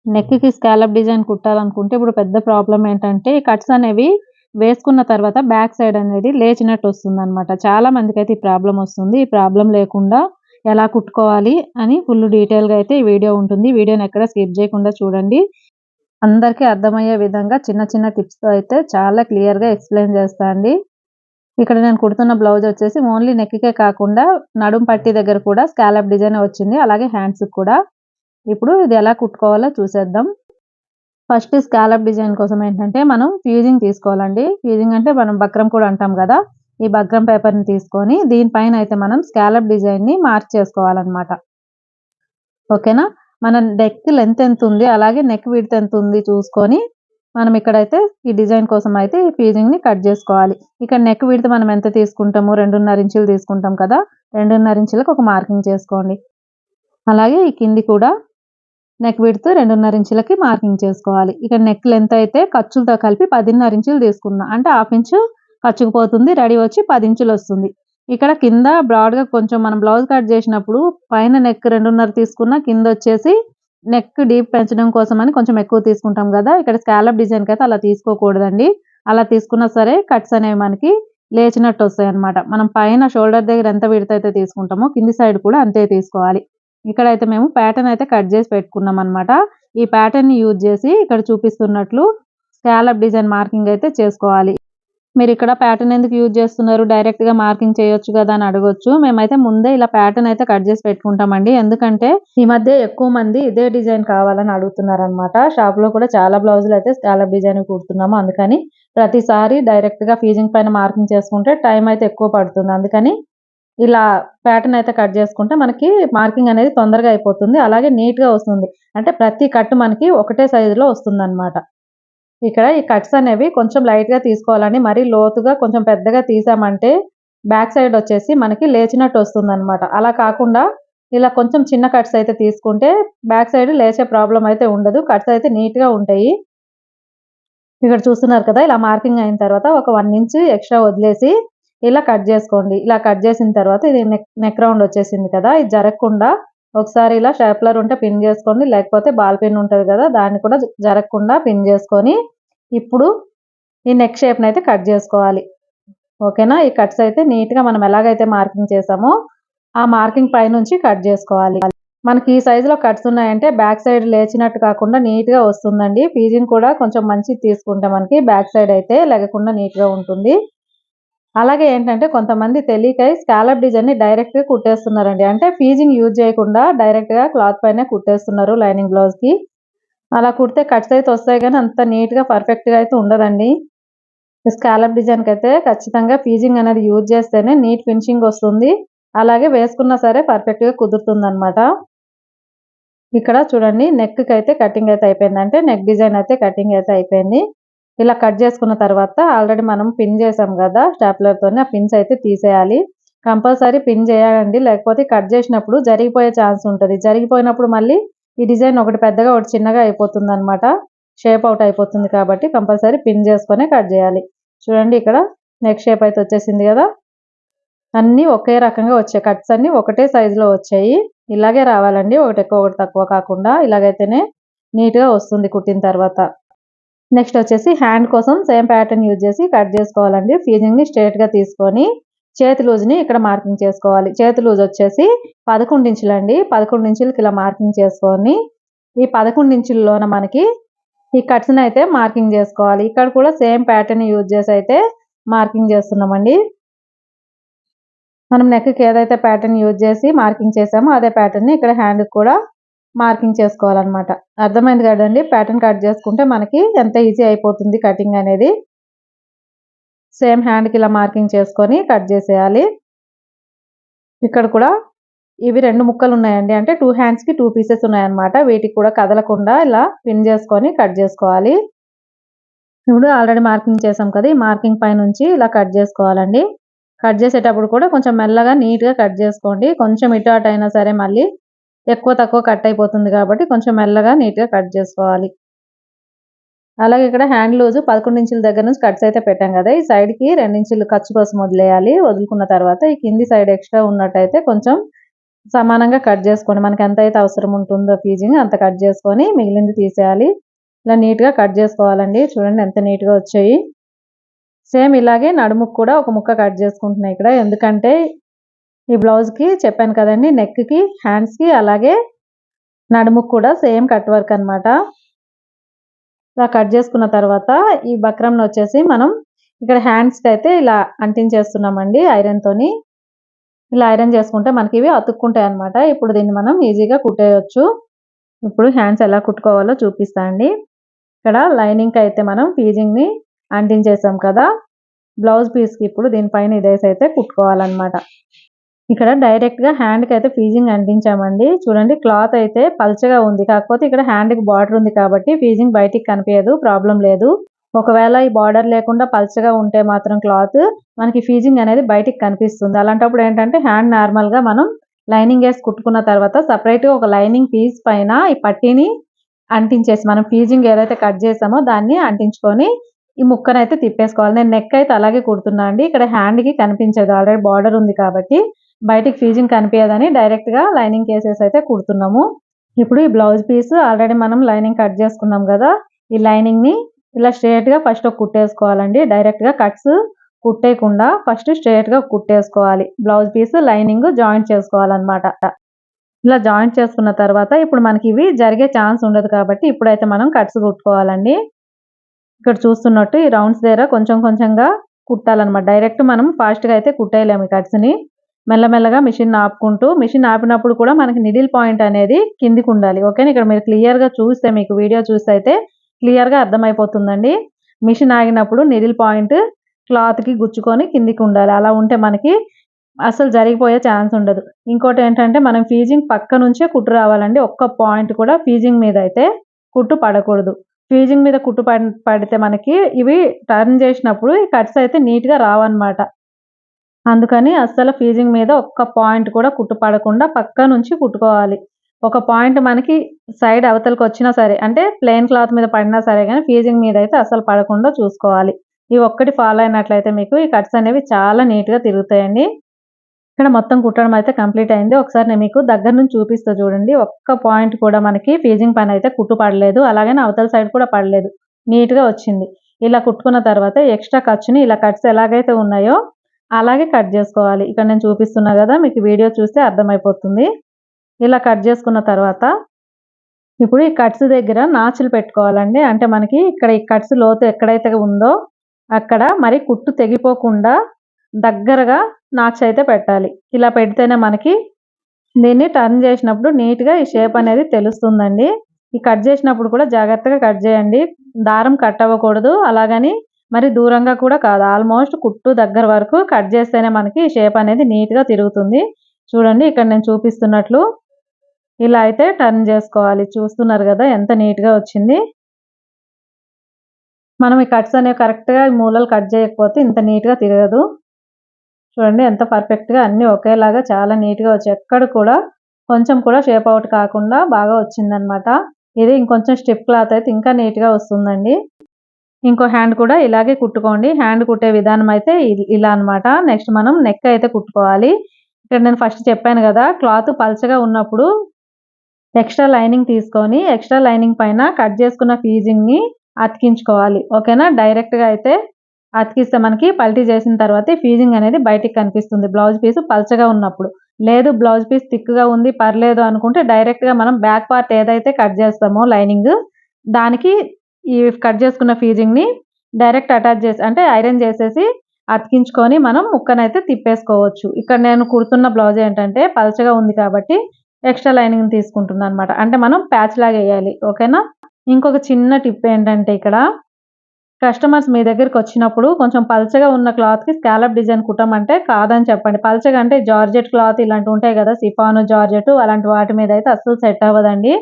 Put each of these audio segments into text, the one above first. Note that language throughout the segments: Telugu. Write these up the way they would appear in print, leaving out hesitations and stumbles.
నెక్‌కి స్కాలప్ డిజైన్ కుట్టాలనుకుంటే ఇప్పుడు పెద్ద ప్రాబ్లమ్ ఏంటంటే, ఈ కట్స్ అనేవి వేసుకున్న తర్వాత బ్యాక్ సైడ్ అనేది లేచినట్టు వస్తుందనమాట. చాలా మందికైతే ఈ ప్రాబ్లమ్ వస్తుంది. ఈ ప్రాబ్లమ్ లేకుండా ఎలా కుట్టుకోవాలి అని ఫుల్ డీటెయిల్‌గా అయితే ఈ వీడియో ఉంటుంది. వీడియోని ఎక్కడ స్కిప్ చేయకుండా చూడండి. అందరికీ అర్థమయ్యే విధంగా చిన్న చిన్న టిప్స్‌తో అయితే చాలా క్లియర్‌గా ఎక్స్‌ప్లెయిన్ చేస్తా అండి. ఇక్కడ నేను కుడుతున్న బ్లౌజ్ వచ్చేసి ఓన్లీ నెక్‌కే కాకుండా నడుం పట్టీ దగ్గర కూడా స్కాలప్ డిజైనే వచ్చింది. అలాగే హ్యాండ్స్‌కి కూడా. ఇప్పుడు ఇది ఎలా కుట్టుకోవాలో చూసేద్దాం. ఫస్ట్ స్కాలప్ డిజైన్ కోసం ఏంటంటే మనం ఫ్యూజింగ్ తీసుకోవాలండి. ఫ్యూజింగ్ అంటే మనం బక్రం కూడా అంటాం గదా! ఈ బక్రం పేపర్‌ని తీసుకొని దీనిపైన అయితే మనం స్కాలప్ డిజైన్‌ని మార్క్ చేసుకోవాలన్నమాట. ఓకేనా? మన నెక్ లెంత్ ఎంతుంది, అలాగే నెక్ విడ్త్ ఎంతుంది చూసుకొని మనం ఇక్కడైతే ఈ డిజైన్ కోసం అయితే ఈ ఫ్యూజింగ్‌ని కట్ జేసుకోవాలి. ఇక్కడ నెక్ విడ్త్ మనం ఎంత తీసుకుంటాము, 2.5 ఇంచులు తీసుకుంటాం కదా! 2.5 ఇంచులకు ఒక మార్కింగ్ చేసుకోండి. అలాగే ఈ కింది కూడా నెక్ విడ్త్ 2.5 ఇంచులకి మార్కింగ్ చేసుకోవాలి. ఇక్కడ నెక్ లెంత్ అయితే ఖర్చులతో కలిపి 10.5 ఇంచులు తీసుకున్నా. అంటే హాఫ్ ఇంచు ఖర్చుకు పోతుంది. రెడీ వచ్చి 10 ఇంచులొస్తుంది. ఇక్కడ కింద బ్రాడ్‌గా కొంచెం మనం బ్లౌజ్ కట్ చేసినప్పుడు పైన నెక్ 2.5 తీసుకున్నా, కిందొచ్చేసి నెక్ డీప్ పెంచడం కోసమని కొంచెం ఎక్కువ తీసుకుంటాం గదా! ఇక్కడ స్కాలప్ డిజైన్‌కైతే అలా తీసుకోకూడదండి. అలా తీసుకున్నా సరే కట్స్ అనేవి మనకి లేచినట్టొస్తాయన్నమాట. మనం పైన షోల్డర్ దగ్గర ఎంత విడ్త్ అయితే తీసుకుంటామో కింది సైడ్ కూడా అంతే తీసుకోవాలి. ఇక్కడైతే మేము ప్యాటర్న్ అయితే కట్ చేసి పెట్టుకున్నామన్నమాట. ఈ ప్యాటర్న్‌ని యూజ్ చేసి ఇక్కడ చూపిస్తున్నట్లు స్కాలప్ డిజైన్ మార్కింగ్ అయితే చేసుకోవాలి. మీరిక్కడ ప్యాటర్న్ ఎందుకు యూజ్ చేస్తున్నారు? డైరెక్ట్‌గా మార్కింగ్ చేయొచ్చు గదా! అని అడగొచ్చు. మేమైతే ముందే ఇలా ప్యాటర్న్ అయితే కట్ చేసి పెట్టుకుంటామండి. ఎందుకంటే ఈ మధ్య ఎక్కువ మంది ఇదే డిజైన్ కావాలని అడుగుతున్నారనమాట. షాప్‌లో కూడా చాలా బ్లౌజులయితే స్కాలప్ డిజైన్ కుడుతున్నాము. అందుకని ప్రతిసారి డైరెక్ట్‌గా ఫీజింగ్ పైన మార్కింగ్ చేసుకుంటే టైం అయితే ఎక్కువ పడుతుంది. అందుకని ఇలా ప్యాటర్న్ అయితే కట్ చేసుకుంటే మనకి మార్కింగ్ అనేది తొందరగా అయిపోతుంది. అలాగే నీట్‌గా వస్తుంది. అంటే ప్రతి కట్ మనకి ఒకటే సైజులో వస్తుందన్నమాట. ఇక్కడ ఈ కట్స్ అనేవి కొంచెం లైట్‌గా తీసుకోవాలండి. మరీ లోతుగా కొంచెం పెద్దగా తీసామంటే బ్యాక్ సైడ్ వచ్చేసి మనకి లేచినట్టు వస్తుందన్నమాట. అలా కాకుండా ఇలా కొంచెం చిన్న కట్స్ అయితే తీసుకుంటే బ్యాక్ సైడ్ లేచే ప్రాబ్లమ్ అయితే ఉండదు. కట్స్ అయితే నీట్‌గా ఉంటాయి. ఇక్కడ చూస్తున్నారు కదా! ఇలా మార్కింగ్ అయిన తర్వాత ఒక 1 ఇంచ్ ఎక్స్‌ట్రా వదిలేసి ఇలా కట్ జేసుకోండి. ఇలా కట్ జేసిన తర్వాత ఇది నెక్ రౌండ్ వచ్చేసింది కదా! ఇది జరగకుండా ఒకసారి ఇలా స్టేప్లర్ ఉంటే పిన్ జేసుకోండి. లేకపోతే బాల్ పిన్ ఉంటది కదా! దాన్ని కూడా జరగకుండా పిన్ జేసుకొని ఇప్పుడు ఈ నెక్ షేప్‌నయితే కట్ జేసుకోవాలి. ఓకేనా? ఈ కట్స్ అయితే నీట్‌గా మనం ఎలాగైతే మార్కింగ్ చేసామో ఆ మార్కింగ్ పైనుంచి కట్ జేసుకోవాలి. మనకి ఈ సైజులో కట్స్ ఉన్నాయంటే బ్యాక్ సైడ్ లేచినట్టు కాకుండా నీట్‌గా వస్తుందండి. ఫీజింగ్ కూడా కొంచెం మంచిది తీసుకుంటే మనకి బ్యాక్ సైడ్ అయితే లెగకుండా నీట్‌గా ఉంటుంది. అలాగే ఏంటంటే కొంతమంది తెలియక స్కాలప్ డిజైన్‌ని డైరెక్ట్‌గా కుట్టేస్తున్నారండి. అంటే ఫీజింగ్ యూజ్ చేయకుండా డైరెక్ట్‌గా క్లాత్ పైనే కుట్టేస్తున్నారు లైనింగ్ బ్లౌజ్‌కి. అలా కుడితే కట్స్ అయితే వస్తాయి గానీ అంత నీట్‌గా పర్ఫెక్ట్‌గా అయితే ఉండదండి. స్కాలప్ డిజైన్‌కైతే ఖచ్చితంగా ఫీజింగ్ అనేది యూజ్ చేస్తేనే నీట్ ఫినిషింగ్ వస్తుంది. అలాగే వేసుకున్నా సరే పర్ఫెక్ట్‌గా కుదురుతుందనమాట. ఇక్కడ చూడండి నెక్‌కైతే కటింగ్ అయితే అయిపోయింది. అంటే నెక్ డిజైన్ అయితే కటింగ్ అయితే అయిపోయింది. ఇలా కట్ చేసుకున్న తర్వాత ఆల్రెడీ మనం పిన్ చేసాం గదా! స్టాప్లర్‌తోని ఆ పిన్స్ అయితే తీసేయాలి. కంపల్సరీ పిన్ చేయాలండి. లేకపోతే కట్ చేసినప్పుడు జరిగిపోయే ఛాన్స్ ఉంటది. జరిగిపోయినప్పుడు మళ్ళీ ఈ డిజైన్ ఒకటి పెద్దగా, ఒకటి చిన్నగా అయిపోతుందనమాట. షేప్ అవుట్ అయిపోతుంది కాబట్టి కంపల్సరీ పిన్ చేసుకొనే కట్ చేయాలి. చూడండి ఇక్కడ నెక్ షేప్ అయితే వచ్చేసింది గదా! అన్నీ ఒకే రకంగా వచ్చాయి. కట్స్ అన్నీ ఒకటే సైజులో వచ్చాయి. ఇలాగే రావాలండి. ఒకటి ఎక్కువ, ఒకటి తక్కువ కాకుండా ఇలాగైతేనే నీట్‌గా వస్తుంది కుట్టిన తర్వాత. నెక్స్ట్ వచ్చేసి హ్యాండ్ కోసం సేమ్ ప్యాటర్న్ యూజ్ చేసి కట్ చేసుకోవాలండి. ఫీజింగ్‌ని స్ట్రెయిట్‌గా తీసుకొని చేతి లూజ్‌ని ఇక్కడ మార్కింగ్ చేసుకోవాలి. చేతి లూజ్ వచ్చేసి 11 ఇంచులండి. 11 ఇంచులకి ఇలా మార్కింగ్ చేసుకొని ఈ 11 ఇంచుల్లోన మనకి ఈ కట్స్‌ని అయితే మార్కింగ్ చేసుకోవాలి. ఇక్కడ కూడా సేమ్ ప్యాటర్న్ యూజ్ చేసి అయితే మార్కింగ్ చేస్తున్నామండి. మనం నెక్‌కి ఏదైతే ప్యాటర్న్ యూజ్ చేసి మార్కింగ్ చేసామో అదే ప్యాటర్న్‌ని ఇక్కడ హ్యాండ్‌కి కూడా మార్కింగ్ చేసుకోవాలన్నమాట. అర్థమైంది కదండీ! ప్యాటర్న్ కట్ చేసుకుంటే మనకి ఎంత ఈజీ అయిపోతుంది కటింగ్ అనేది. సేమ్ హ్యాండ్‌కి ఇలా మార్కింగ్ చేసుకొని కట్ చేసేయాలి. ఇక్కడ కూడా ఇవి 2 ముక్కలు ఉన్నాయండి. అంటే 2 హ్యాండ్స్‌కి 2 పీసెస్ ఉన్నాయన్నమాట. వీటికి కూడా కదలకుండా ఇలా పిన్ చేసుకొని కట్ చేసుకోవాలి. ఇప్పుడు ఆల్రెడీ మార్కింగ్ చేసాం కదా! ఈ మార్కింగ్ పైనుంచి ఇలా కట్ చేసుకోవాలండి. కట్ చేసేటప్పుడు కూడా కొంచెం మెల్లగా నీట్‌గా కట్ చేసుకోండి. కొంచెం ఇటు అటు అయినా సరే మళ్ళీ ఎక్కువ తక్కువ కట్ అయిపోతుంది కాబట్టి కొంచెం మెల్లగా నీట్‌గా కట్ చేసుకోవాలి. అలాగే ఇక్కడ హ్యాండ్ లూజ్ 11 ఇంచుల దగ్గర నుంచి కట్స్ అయితే పెట్టాం కదా! ఈ సైడ్‌కి 2 ఇంచులు ఖర్చు కోసం వదిలేయాలి. వదులుకున్న తర్వాత ఈ కింది సైడ్ ఎక్స్ట్రా ఉన్నట్టయితే కొంచెం సమానంగా కట్ చేసుకోండి. మనకి ఎంతైతే అవసరం ఉంటుందో ఫీజింగ్ అంత కట్ చేసుకొని మిగిలింది తీసేయాలి. ఇలా నీట్‌గా కట్ చేసుకోవాలండి. చూడండి ఎంత నీట్‌గా వచ్చాయి. సేమ్ ఇలాగే నడుముకు కూడా ఒక ముక్క కట్ చేసుకుంటున్నా ఇక్కడ. ఎందుకంటే ఈ బ్లౌజ్‌కి చెప్పాను కదండీ నెక్‌కి, హ్యాండ్స్‌కి అలాగే నడుముకు కూడా సేమ్ కట్ వర్క్ అన్నమాట. ఇలా కట్ చేసుకున్న తర్వాత ఈ బక్రంని వచ్చేసి మనం ఇక్కడ హ్యాండ్స్‌కి అయితే ఇలా అంటించేస్తున్నామండి ఐరన్‌తోని. ఇలా ఐరన్ చేసుకుంటే మనకి ఇవి అతుక్కుంటాయి అన్నమాట. ఇప్పుడు దీన్ని మనం ఈజీగా కుట్టేయొచ్చు. ఇప్పుడు హ్యాండ్స్ ఎలా కుట్టుకోవాలో చూపిస్తా అండి. ఇక్కడ లైనింగ్‌కి అయితే మనం ఫీజింగ్‌ని అంటించేసాం కదా! బ్లౌజ్ పీస్‌కి ఇప్పుడు దీనిపైన ఇదేసి అయితే కుట్టుకోవాలన్నమాట. ఇక్కడ డైరెక్ట్‌గా హ్యాండ్‌కి అయితే ఫీజింగ్ అంటించామండి. చూడండి క్లాత్ అయితే పల్చగా ఉంది. కాకపోతే ఇక్కడ హ్యాండ్‌కి బార్డర్ ఉంది కాబట్టి ఫీజింగ్ బయటికి కనిపియదు. ప్రాబ్లమ్ లేదు. ఒకవేళ ఈ బార్డర్ లేకుండా పల్చగా ఉంటే మాత్రం క్లాత్ మనకి ఫీజింగ్ అనేది బయటికి కనిపిస్తుంది. అలాంటప్పుడు ఏంటంటే హ్యాండ్ నార్మల్‌గా మనం లైనింగ్ ఏసి కుట్టుకున్న తర్వాత సెపరేట్‌గా ఒక లైనింగ్ పీస్ పైన ఈ పట్టీని అంటించేసి మనం ఫీజింగ్ ఏదైతే కట్ చేసామో దాన్ని అంటించుకొని ఈ ముక్కనైతే తిప్పేసుకోవాలి. నేను నెక్ అయితే అలాగే కుడుతున్నా అండి. ఇక్కడ హ్యాండ్‌కి కనిపించదు. ఆల్రెడీ బార్డర్ ఉంది కాబట్టి బయటికి ఫీజింగ్ కనిపియదని డైరెక్ట్‌గా లైనింగ్ కేసేసి అయితే కుడుతున్నాము. ఇప్పుడు ఈ బ్లౌజ్ పీస్ ఆల్రెడీ మనం లైనింగ్ కట్ చేసుకున్నాం కదా! ఈ లైనింగ్‌ని ఇలా స్ట్రెయిట్‌గా ఫస్ట్ ఒక కుట్టేసుకోవాలండి. డైరెక్ట్‌గా కట్స్ కుట్టేయకుండా ఫస్ట్ స్ట్రెయిట్‌గా కుట్టేసుకోవాలి. బ్లౌజ్ పీస్ లైనింగ్ జాయింట్ చేసుకోవాలన్నమాట. ఇలా జాయింట్ చేసుకున్న తర్వాత ఇప్పుడు మనకి ఇవి జరిగే ఛాన్స్ ఉండదు కాబట్టి ఇప్పుడైతే మనం కట్స్ కుట్టుకోవాలండి. ఇక్కడ చూస్తున్నట్టు ఈ రౌండ్స్ దగ్గర కొంచెం కొంచెంగా కుట్టాలన్నమాట. డైరెక్ట్ మనం ఫాస్ట్‌గా అయితే కుట్టేయలేము ఈ కట్స్‌ని. మెల్లమెల్లగా మిషన్ ఆపుకుంటూ మిషన్ ఆపినప్పుడు కూడా మనకి నిడిల్ పాయింట్ అనేది కిందికి ఉండాలి. ఓకేనా. ఇక్కడ మీరు క్లియర్‌గా చూస్తే మీకు వీడియో చూస్తే అయితే క్లియర్‌గా అర్థమైపోతుందండి. మిషన్ ఆగినప్పుడు నిడిల్ పాయింట్ క్లాత్‌కి గుచ్చుకొని కిందికి ఉండాలి. అలా ఉంటే మనకి అసలు జరిగిపోయే ఛాన్స్ ఉండదు. ఇంకోటేంటంటే మనం ఫీజింగ్ పక్క నుంచే కుట్టు రావాలండి. ఒక్క పాయింట్ కూడా ఫీజింగ్ మీద అయితే కుట్టు పడకూడదు. ఫీజింగ్ మీద కుట్టు పడితే మనకి ఇవి టర్న్ చేసినప్పుడు ఈ కట్స్ అయితే నీట్‌గా రావన్నమాట. అందుకని అస్సలు ఫీజింగ్ మీద ఒక్క పాయింట్ కూడా కుట్టు పడకుండా పక్క నుంచి కుట్టుకోవాలి. ఒక పాయింట్ మనకి సైడ్ అవతలకొచ్చినా సరే, అంటే ప్లెయిన్ క్లాత్ మీద పడినా సరే గానీ ఫీజింగ్ మీద అయితే అస్సలు పడకుండా చూసుకోవాలి. ఈ ఒక్కటి ఫాలో అయినట్లయితే మీకు ఈ కట్స్ అనేవి చాలా నీట్‌గా తిరుగుతాయండి. ఇక్కడ మొత్తం కుట్టడం అయితే కంప్లీట్ అయింది. ఒకసారి నేను మీకు దగ్గర నుంచి చూపిస్తా చూడండి. ఒక్క పాయింట్ కూడా మనకి ఫీజింగ్ పైన అయితే కుట్టు పడలేదు. అలాగని అవతల సైడ్ కూడా పడలేదు. నీట్‌గా వచ్చింది. ఇలా కుట్టుకున్న తర్వాత ఎక్స్‌ట్రా ఖర్చుని ఇలా కట్స్ ఎలాగైతే ఉన్నాయో అలాగే కట్ చేసుకోవాలి. ఇక్కడ నేను చూపిస్తున్నా గదా! మీకు వీడియో చూస్తే అర్థమైపోతుంది. ఇలా కట్ చేసుకున్న తర్వాత ఇప్పుడు ఈ కట్స్ దగ్గర నాచులు పెట్టుకోవాలండి. అంటే మనకి ఇక్కడ ఈ కట్స్ లోతు ఎక్కడైతే ఉందో అక్కడ మరి కుట్టు తెగిపోకుండా దగ్గరగా నాచ్ అయితే పెట్టాలి. ఇలా పెడితేనే మనకి దీన్ని టర్న్ చేసినప్పుడు నీట్‌గా ఈ షేప్ అనేది తెలుస్తుందండి. ఈ కట్ చేసినప్పుడు కూడా జాగ్రత్తగా కట్ చేయండి. దారం కట్ అవ్వకూడదు. అలాగని మరి దూరంగా కూడా కాదు. ఆల్మోస్ట్ కుట్టు దగ్గర వరకు కట్ చేస్తేనే మనకి ఈ షేప్ అనేది నీట్‌గా తిరుగుతుంది. చూడండి ఇక్కడ నేను చూపిస్తున్నట్లు ఇలా అయితే టర్న్ చేసుకోవాలి. చూస్తున్నారు గదా! ఎంత నీట్‌గా వచ్చింది. మనం ఈ కట్స్ అనేవి కరెక్ట్‌గా ఈ మూలలు కట్ చేయకపోతే ఇంత నీట్‌గా తిరగదు. చూడండి ఎంత పర్ఫెక్ట్‌గా అన్నీ ఒకేలాగా చాలా నీట్‌గా వచ్చాయి. ఎక్కడ కూడా కొంచెం కూడా షేప్ అవుట్ కాకుండా బాగా వచ్చిందనమాట. ఇది ఇంకొంచెం స్టిఫ్ క్లాత్ అయితే ఇంకా నీట్‌గా వస్తుందండి. ఇంకో హ్యాండ్ కూడా ఇలాగే కుట్టుకోండి. హ్యాండ్ కుట్టే విధానం అయితే ఇలా అన్నమాట. నెక్స్ట్ మనం నెక్ అయితే కుట్టుకోవాలి. ఇక్కడ నేను ఫస్ట్ చెప్పాను గదా! క్లాత్ పల్చగా ఉన్నప్పుడు ఎక్స్‌ట్రా లైనింగ్ తీసుకొని ఎక్స్‌ట్రా లైనింగ్ పైన కట్ చేసుకున్న ఫీజింగ్‌ని అతికించుకోవాలి. ఓకేనా. డైరెక్ట్‌గా అయితే అతికిస్తే మనకి పల్టీ చేసిన తర్వాత ఫీజింగ్ అనేది బయటికి కనిపిస్తుంది. బ్లౌజ్ పీస్ పల్చగా ఉన్నప్పుడు. లేదు బ్లౌజ్ పీస్ థిక్‌గా ఉంది పర్లేదు అనుకుంటే డైరెక్ట్‌గా మనం బ్యాక్ పార్ట్ ఏదైతే కట్ చేస్తామో లైనింగ్ దానికి ఈ కట్ చేసుకున్న ఫీజింగ్‌ని డైరెక్ట్ అటాచ్ చేసి అంటే ఐరన్ చేసేసి అతికించుకొని మనం ముక్కనైతే తిప్పేసుకోవచ్చు. ఇక్కడ నేను కుడుతున్న బ్లౌజ్ ఏంటంటే పల్చగా ఉంది కాబట్టి ఎక్స్‌ట్రా లైనింగ్ తీసుకుంటున్నానన్నమాట. అంటే మనం ప్యాచ్ లాగా ఎయ్యాలి. ఓకేనా. ఇంకొక చిన్న టిప్ ఏంటంటే ఇక్కడ కస్టమర్స్ మీ దగ్గరికొచ్చినప్పుడు కొంచెం పల్చగా ఉన్న క్లాత్‌కి స్కాలప్ డిజైన్ కుట్టమంటే కాదని చెప్పండి. పల్చగా అంటే జార్జెట్ క్లాత్ ఇలాంటివి ఉంటాయి గదా! సిఫాను, జార్జెట్ అలాంటి వాటి మీద అయితే అస్సలు సెట్ అవ్వదండి.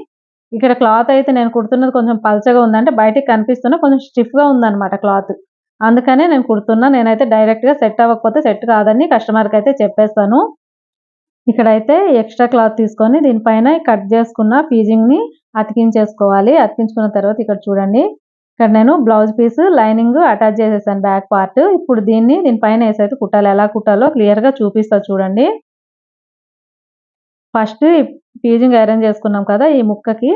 ఇక్కడ క్లాత్ అయితే నేను కుడుతున్నది కొంచెం పల్చగా ఉందంటే బయటికి కనిపిస్తున్న కొంచెం స్టిఫ్‌గా ఉందన్నమాట క్లాత్. అందుకనే నేను కుడుతున్నా. నేనైతే డైరెక్ట్‌గా సెట్ అవ్వకపోతే సెట్ కాదని కస్టమర్‌కైతే చెప్పేస్తాను. ఇక్కడైతే ఎక్స్‌ట్రా క్లాత్ తీసుకొని దీనిపైన కట్ చేసుకున్న ఫీజింగ్‌ని అతికించేసుకోవాలి. అతికించుకున్న తర్వాత ఇక్కడ చూడండి. ఇక్కడ నేను బ్లౌజ్ పీస్ లైనింగ్ అటాచ్ చేసేసాను బ్యాక్ పార్ట్. ఇప్పుడు దీనిపైన ఏసైతే కుట్టాలి. ఎలా కుట్టాలో క్లియర్‌గా చూపిస్తా చూడండి. ఫస్ట్ ఫీజింగ్ అరేంజ్ చేసుకున్నాం కదా, ఈ ముక్కకి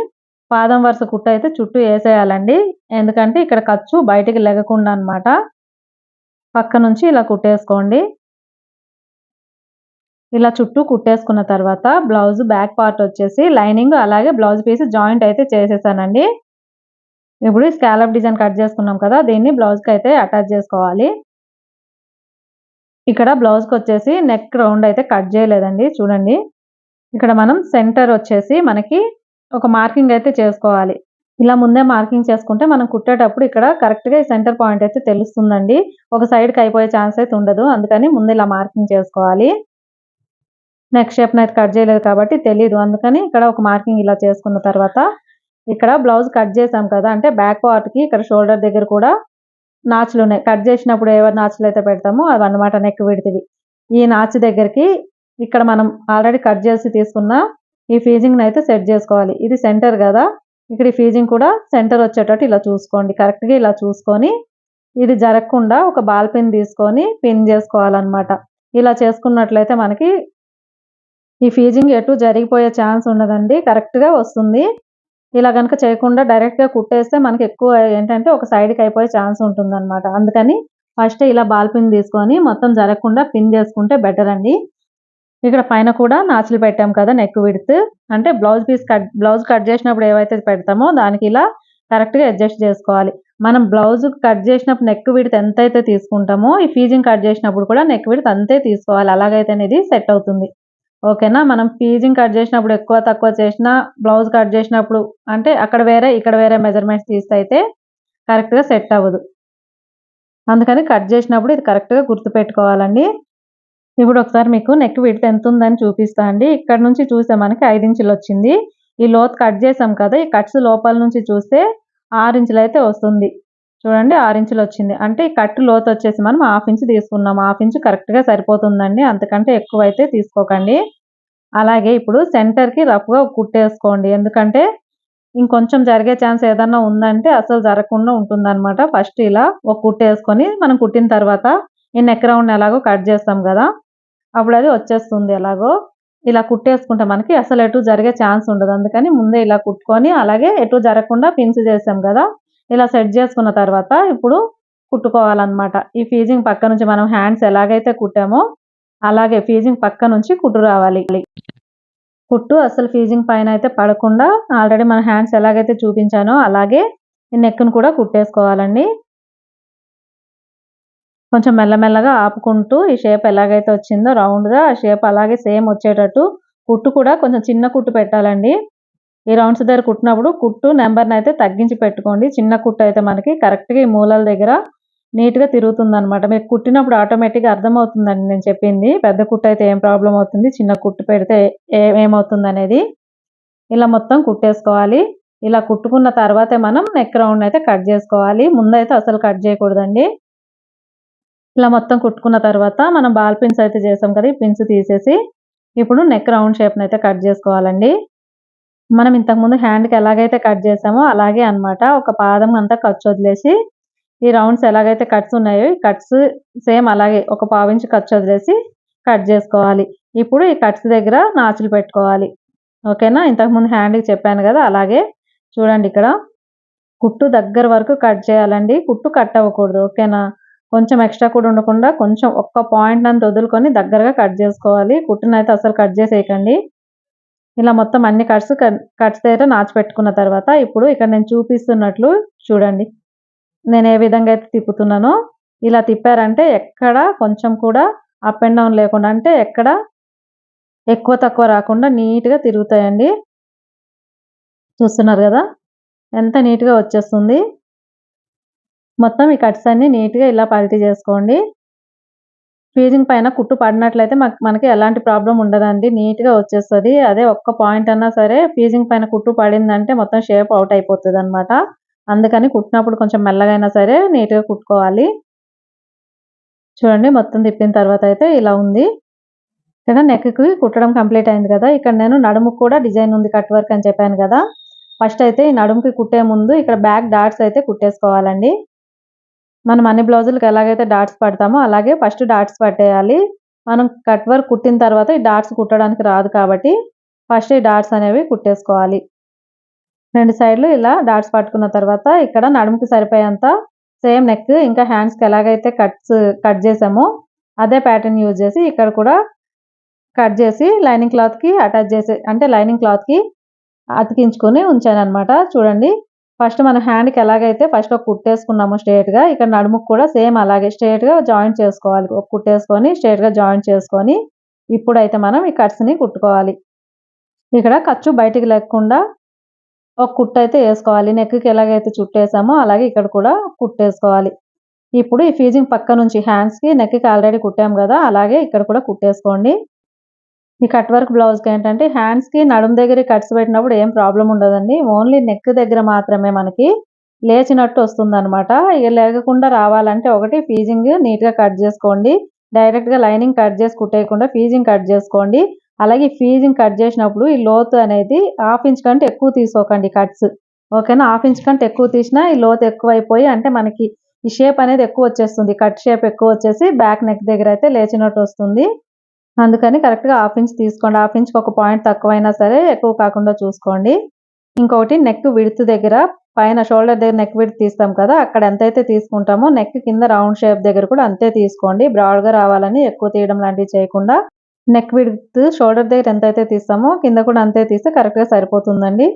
పాదం వరుస కుట్టు అయితే చుట్టూ వేసేయాలండి. ఎందుకంటే ఇక్కడ ఖర్చు బయటికి లెగకుండా అన్నమాట. పక్క నుంచి ఇలా కుట్టేసుకోండి. ఇలా చుట్టూ కుట్టేసుకున్న తర్వాత బ్లౌజ్ బ్యాక్ పార్ట్ వచ్చేసి లైనింగ్ అలాగే బ్లౌజ్ పీస్ జాయింట్ అయితే చేసేసానండి. ఇప్పుడు స్కాలప్ డిజైన్ కట్ చేసుకున్నాం కదా, దీన్ని బ్లౌజ్కి అయితే అటాచ్ చేసుకోవాలి. ఇక్కడ బ్లౌజ్కి వచ్చేసి నెక్ రౌండ్ అయితే కట్ చేయలేదండి. చూడండి, ఇక్కడ మనం సెంటర్ వచ్చేసి మనకి ఒక మార్కింగ్ అయితే చేసుకోవాలి. ఇలా ముందే మార్కింగ్ చేసుకుంటే మనం కుట్టేటప్పుడు ఇక్కడ కరెక్ట్గా ఈ సెంటర్ పాయింట్ అయితే తెలుస్తుందండి. ఒక సైడ్కి అయిపోయే ఛాన్స్ అయితే ఉండదు. అందుకని ముందు ఇలా మార్కింగ్ చేసుకోవాలి. నెక్ షేప్ని అయితే కట్ చేయలేదు కాబట్టి తెలీదు. అందుకని ఇక్కడ ఒక మార్కింగ్ ఇలా చేసుకున్న తర్వాత ఇక్కడ బ్లౌజ్ కట్ చేసాం కదా, అంటే బ్యాక్ పార్ట్కి ఇక్కడ షోల్డర్ దగ్గర కూడా నాచులు ఉన్నాయి. కట్ చేసినప్పుడు ఎవరి నాచులు అయితే పెడతామో అవి అన్నమాట నెక్ విడతవి. ఈ నాచు దగ్గరికి ఇక్కడ మనం ఆల్రెడీ కట్ చేసి తీసుకున్న ఈ ఫీజింగ్ని అయితే సెట్ చేసుకోవాలి. ఇది సెంటర్ కదా, ఇక్కడ ఈ ఫీజింగ్ కూడా సెంటర్ వచ్చేటట్టు ఇలా చూసుకోండి. కరెక్ట్గా ఇలా చూసుకొని ఇది జరగకుండా ఒక బాల్ పిన్ తీసుకొని పిన్ చేసుకోవాలన్నమాట. ఇలా చేసుకున్నట్లయితే మనకి ఈ ఫీజింగ్ ఎటు జరిగిపోయే ఛాన్స్ ఉండదండి, కరెక్ట్గా వస్తుంది. ఇలా కనుక చేయకుండా డైరెక్ట్గా కుట్టేస్తే మనకి ఎక్కువ ఏంటంటే ఒక సైడ్కి అయిపోయే ఛాన్స్ ఉంటుందన్నమాట. అందుకని ఫస్ట్ ఇలా బాల్ పిన్ తీసుకొని మొత్తం జరగకుండా పిన్ చేసుకుంటే బెటర్ అండి. ఇక్కడ పైన కూడా నాచులు పెట్టాం కదా, నెక్ విడ్త్ అంటే బ్లౌజ్ కట్ చేసినప్పుడు ఏవైతే పెడతామో దానికి ఇలా కరెక్ట్గా అడ్జస్ట్ చేసుకోవాలి. మనం బ్లౌజ్ కట్ చేసినప్పుడు నెక్ విడ్త్ ఎంతైతే తీసుకుంటామో ఈ ఫీజింగ్ కట్ చేసినప్పుడు కూడా నెక్ విడ్త్ అంతే తీసుకోవాలి. అలాగైతేనే ఇది సెట్ అవుతుంది. ఓకేనా. మనం ఫీజింగ్ కట్ చేసినప్పుడు ఎక్కువ తక్కువ చేసినా, బ్లౌజ్ కట్ చేసినప్పుడు అంటే అక్కడ వేరే ఇక్కడ వేరే మెజర్మెంట్స్ తీస్తే అయితే కరెక్ట్గా సెట్ అవ్వదు. అందుకని కట్ చేసినప్పుడు ఇది కరెక్ట్గా గుర్తుపెట్టుకోవాలండి. ఇప్పుడు ఒకసారి మీకు నెక్ విడ్త్ ఎంత ఉందని చూపిస్తా అండి. ఇక్కడ నుంచి చూస్తే మనకి 5 ఇంచులు వచ్చింది. ఈ లోతు కట్ చేసాం కదా, ఈ కట్స్ లోపల నుంచి చూస్తే 6 ఇంచులు అయితే వస్తుంది. చూడండి, 6 ఇంచులు వచ్చింది. అంటే ఈ కట్ లోతు వచ్చేసి మనం 1/2 ఇంచు తీసుకున్నాం. 1/2 ఇంచు కరెక్ట్గా సరిపోతుందండి, అంతకంటే ఎక్కువ అయితే తీసుకోకండి. అలాగే ఇప్పుడు సెంటర్కి రఫ్గా కుట్టేసుకోండి. ఎందుకంటే ఇంకొంచెం జరిగే ఛాన్స్ ఏదన్నా ఉందంటే అసలు జరగకుండా ఉంటుందన్నమాట. ఫస్ట్ ఇలా ఒక కుట్టేసుకొని మనం కుట్టిన తర్వాత ఈ నెక్ రౌండ్ ఎలాగో కట్ చేస్తాం కదా, అప్పుడు అది వచ్చేస్తుంది. ఎలాగో ఇలా కుట్టేసుకుంటే మనకి అసలు ఎటు జరిగే ఛాన్స్ ఉండదు. అందుకని ముందే ఇలా కుట్టుకొని అలాగే ఎటు జరగకుండా పిన్స్ చేసాం కదా, ఇలా సెట్ చేసుకున్న తర్వాత ఇప్పుడు కుట్టుకోవాలన్నమాట. ఈ ఫీజింగ్ పక్క నుంచి మనం హ్యాండ్స్ ఎలాగైతే కుట్టామో అలాగే ఫీజింగ్ పక్క నుంచి కుట్టు రావాలి. కుట్టు అసలు ఫీజింగ్ పైన అయితే పడకుండా ఆల్రెడీ మన హ్యాండ్స్ ఎలాగైతే చూపించానో అలాగే ఈ నెక్ను కూడా కుట్టేసుకోవాలండి. కొంచెం మెల్లమెల్లగా ఆపుకుంటూ ఈ షేప్ ఎలాగైతే వచ్చిందో రౌండ్గా ఆ షేప్ అలాగే సేమ్ వచ్చేటట్టు కుట్టు కూడా కొంచెం చిన్న కుట్టు పెట్టాలండి. ఈ రౌండ్స్ దగ్గర కుట్టినప్పుడు కుట్టు నెంబర్ని అయితే తగ్గించి పెట్టుకోండి. చిన్న కుట్టు అయితే మనకి కరెక్ట్గా ఈ మూలల దగ్గర నీట్గా తిరుగుతుంది అనమాట. మీకు కుట్టినప్పుడు ఆటోమేటిక్గా అర్థమవుతుందండి నేను చెప్పింది. పెద్ద కుట్టు అయితే ఏం ప్రాబ్లం అవుతుంది, చిన్న కుట్టు పెడితే ఏమవుతుంది అనేది. ఇలా మొత్తం కుట్టేసుకోవాలి. ఇలా కుట్టుకున్న తర్వాతే మనం నెక్ రౌండ్ అయితే కట్ చేసుకోవాలి. ముందైతే అసలు కట్ చేయకూడదండి. ఇలా మొత్తం కుట్టుకున్న తర్వాత మనం బాల్ పిన్స్ అయితే చేసాం కదా, ఈ పిన్స్ తీసేసి ఇప్పుడు నెక్ రౌండ్ షేప్ని అయితే కట్ చేసుకోవాలండి. మనం ఇంతకుముందు హ్యాండ్కి ఎలాగైతే కట్ చేసామో అలాగే అన్నమాట. ఒక పాదం అంతా ఖర్చు వదిలేసి ఈ రౌండ్స్ ఎలాగైతే కట్స్ ఉన్నాయో ఈ కట్స్ సేమ్ అలాగే ఒక 1/4 ఇంచు ఖర్చు వదిలేసి కట్ చేసుకోవాలి. ఇప్పుడు ఈ కట్స్ దగ్గర నాచులు పెట్టుకోవాలి. ఓకేనా. ఇంతకుముందు హ్యాండ్కి చెప్పాను కదా, అలాగే చూడండి ఇక్కడ కుట్టు దగ్గర వరకు కట్ చేయాలండి. కుట్టు కట్ అవ్వకూడదు. ఓకేనా. కొంచెం ఎక్స్ట్రా కూడా ఉండకుండా కొంచెం ఒక్క పాయింట్ అంత వదులుకొని దగ్గరగా కట్ చేసుకోవాలి. కుట్టునైతే అసలు కట్ చేసేయకండి. ఇలా మొత్తం అన్ని కట్స్ దగ్గర నాచు పెట్టుకున్న తర్వాత ఇప్పుడు ఇక్కడ నేను చూపిస్తున్నట్లు చూడండి, నేను ఏ విధంగా అయితే తిప్పుతున్నానో ఇలా తిప్పారంటే ఎక్కడ కొంచెం కూడా అప్ అండ్ డౌన్ లేకుండా, అంటే ఎక్కడ ఎక్కువ తక్కువ రాకుండా నీట్గా తిరుగుతాయండి. చూస్తున్నారు కదా ఎంత నీట్గా వచ్చేస్తుంది. మొత్తం ఈ కట్స్ అన్ని నీట్గా ఇలా పల్టీ చేసుకోండి. ఫీజింగ్ పైన కుట్టు పడినట్లయితే మనకి ఎలాంటి ప్రాబ్లం ఉండదండి, నీట్గా వచ్చేస్తుంది. అదే ఒక్క పాయింట్ అన్నా సరే ఫీజింగ్ పైన కుట్టు పడిందంటే మొత్తం షేప్ అవుట్ అయిపోతుంది అనమాట. అందుకని కుట్టినప్పుడు కొంచెం మెల్లగా అయినా సరే నీట్గా కుట్టుకోవాలి. చూడండి, మొత్తం తిప్పిన తర్వాత అయితే ఇలా ఉంది. ఇక్కడ నెక్కి కుట్టడం కంప్లీట్ అయింది కదా. ఇక్కడ నేను నడుముకు కూడా డిజైన్ ఉంది, కట్ వర్క్ అని చెప్పాను కదా. ఫస్ట్ అయితే ఈ నడుముకి కుట్టే ముందు ఇక్కడ బ్యాక్ డాట్స్ అయితే కుట్టేసుకోవాలండి. మనం అన్ని బ్లౌజులకు ఎలాగైతే డాట్స్ పడతామో అలాగే ఫస్ట్ డాట్స్ పట్టేయాలి. మనం కట్ వర్క్ కుట్టిన తర్వాత ఈ డాట్స్ కుట్టడానికి రాదు కాబట్టి ఫస్ట్ ఈ డాట్స్ అనేవి కుట్టేసుకోవాలి. 2 సైడ్‌లు ఇలా డాట్స్ పట్టుకున్న తర్వాత ఇక్కడ నడుముకి సరిపోయేంత సేమ్ నెక్ ఇంకా హ్యాండ్స్‌కి ఎలాగైతే కట్ చేసామో అదే ప్యాటర్న్ యూజ్ చేసి ఇక్కడ కూడా కట్ చేసి లైనింగ్ క్లాత్‌కి అటాచ్ చేసి అంటే లైనింగ్ క్లాత్‌కి అతికించుకొని ఉంచానన్నమాట. చూడండి. ఫస్ట్ మనం హ్యాండ్‌కి ఎలాగైతే ఫస్ట్ ఒక కుట్టేసుకున్నామో స్ట్రెయిట్‌గా ఇక్కడ నడుముకి కూడా సేమ్ అలాగే స్ట్రెయిట్‌గా జాయింట్ చేసుకోవాలి. ఒక కుట్టేసుకొని స్ట్రెయిట్‌గా జాయింట్ చేసుకొని ఇప్పుడైతే మనం ఈ కట్స్‌ని కుట్టుకోవాలి. ఇక్కడ ఖర్చు బయటికి లేకుండా ఒక కుట్టయితే ఏసుకోవాలి. నెక్‌కి ఎలాగైతే చుట్టేసామో అలాగే ఇక్కడ కూడా కుట్టేసుకోవాలి. ఇప్పుడు ఈ ఫీజింగ్ పక్క నుంచి హ్యాండ్స్‌కి, నెక్‌కి ఆల్రెడీ కుట్టాం గదా! అలాగే ఇక్కడ కూడా కుట్టేసుకోండి. ఈ కట్ వర్క్ బ్లౌజ్‌కేంటంటే హ్యాండ్స్‌కి నడుము దగ్గర కట్స్ పెట్టినప్పుడు ఏం ప్రాబ్లమ్ ఉండదండి. ఓన్లీ నెక్ దగ్గర మాత్రమే మనకి లేచినట్టు వస్తుందనమాట. ఇక లేకుండా రావాలంటే ఒకటి ఫీజింగ్ నీట్‌గా కట్ జేసుకోండి. డైరెక్ట్‌గా లైనింగ్ కట్ చేసి కుట్టేయకుండా ఫీజింగ్ కట్ జేసుకోండి. అలాగే ఫీజింగ్ కట్ చేసినప్పుడు ఈ లోతు అనేది హాఫ్ ఇంచ్ కంటే ఎక్కువ తీసుకోకండి కట్స్. ఓకేనా? హాఫ్ ఇంచ్ కంటే ఎక్కువ తీసినా ఈ లోతు ఎక్కువైపోయి అంటే మనకి ఈ షేప్ అనేది ఎక్కువొచ్చేస్తుంది. కట్ షేప్ ఎక్కువొచ్చేసి బ్యాక్ నెక్ దగ్గర అయితే లేచినట్టు వస్తుంది. అందుకని కరెక్ట్‌గా హాఫ్ ఇంచ్ తీసుకోండి. హాఫ్ ఇంచ్‌కి ఒక పాయింట్ తక్కువైనా సరే ఎక్కువ కాకుండా చూసుకోండి. ఇంకొకటి నెక్ విడ్త్ దగ్గర పైన షోల్డర్ దగ్గర నెక్ విడ్త్ తీస్తాం కదా! అక్కడ ఎంతైతే తీసుకుంటామో నెక్ కింద రౌండ్ షేప్ దగ్గర కూడా అంతే తీసుకోండి. బ్రాడ్‌గా రావాలని ఎక్కువ తీయడం లాంటివి చేయకుండా నెక్ విడ్త్ షోల్డర్ దగ్గర ఎంతైతే తీస్తామో కింద కూడా అంతే తీస్తే కరెక్ట్‌గా సరిపోతుందండి.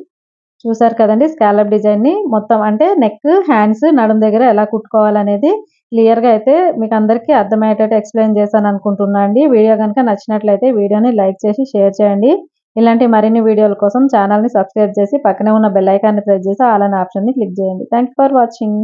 చూసారు కదండీ స్కాలప్ డిజైన్‌ని మొత్తం అంటే నెక్, హ్యాండ్స్, నడుము దగ్గర ఎలా కుట్టుకోవాలనేది క్లియర్‌గా అయితే మీకు అందరికీ అర్థమయ్యేటట్టు ఎక్స్‌ప్లెయిన్ చేశాననుకుంటున్నా అండి. వీడియో గనుక నచ్చినట్లయితే వీడియోని లైక్ చేసి షేర్ చేయండి. ఇలాంటి మరిన్ని వీడియోల కోసం ఛానెల్‌ని సబ్స్క్రైబ్ చేసి పక్కనే ఉన్న బెల్ ఐకాన్‌ని ప్రెస్ చేసి ఆల్ అనే ఆప్షన్‌ని క్లిక్ చేయండి. Thank you for watching.